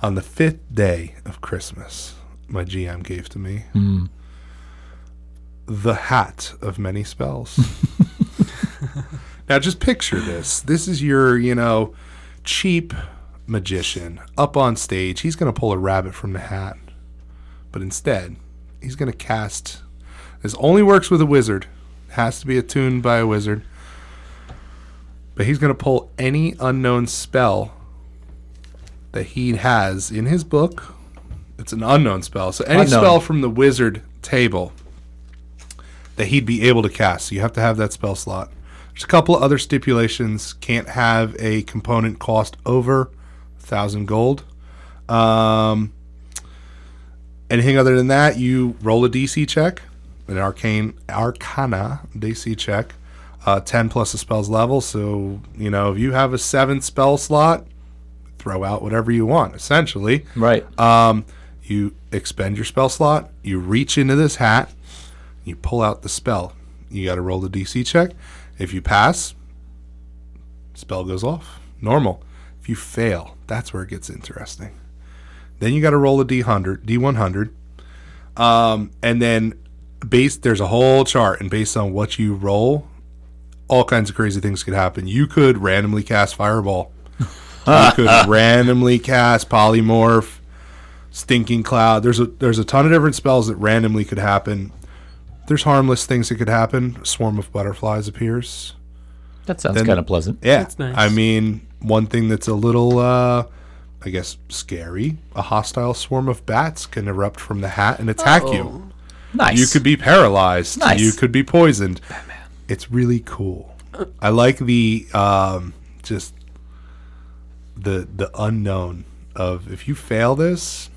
On the 5th day of Christmas, my GM gave to me the hat of many spells. Now just picture this. This is your, cheap magician up on stage. He's going to pull a rabbit from the hat. But instead, he's going to cast... This only works with a wizard. It has to be attuned by a wizard. But he's going to pull any unknown spell that he has in his book. It's an unknown spell. So any spell from the wizard table that he'd be able to cast. So you have to have that spell slot. There's a couple of other stipulations. Can't have a component cost over 1,000 gold. Anything other than that, you roll a DC check, an Arcana DC check, 10 plus the spell's level. So, if you have a 7 spell slot, throw out whatever you want, essentially. Right. You expend your spell slot, you reach into this hat, you pull out the spell. You got to roll the DC check. If you pass, spell goes off. Normal. If you fail, that's where it gets interesting. Then you got to roll a D100. And then there's a whole chart, and based on what you roll, all kinds of crazy things could happen. You could randomly cast Fireball. You could randomly cast Polymorph, Stinking Cloud. There's a ton of different spells that randomly could happen. There's harmless things that could happen. A swarm of butterflies appears. That sounds kind of pleasant. Yeah. That's nice. I mean, one thing that's a little, scary, a hostile swarm of bats can erupt from the hat and attack you. Nice. You could be paralyzed. Nice. You could be poisoned. Batman. It's really cool. I like the just the unknown of, if you fail this,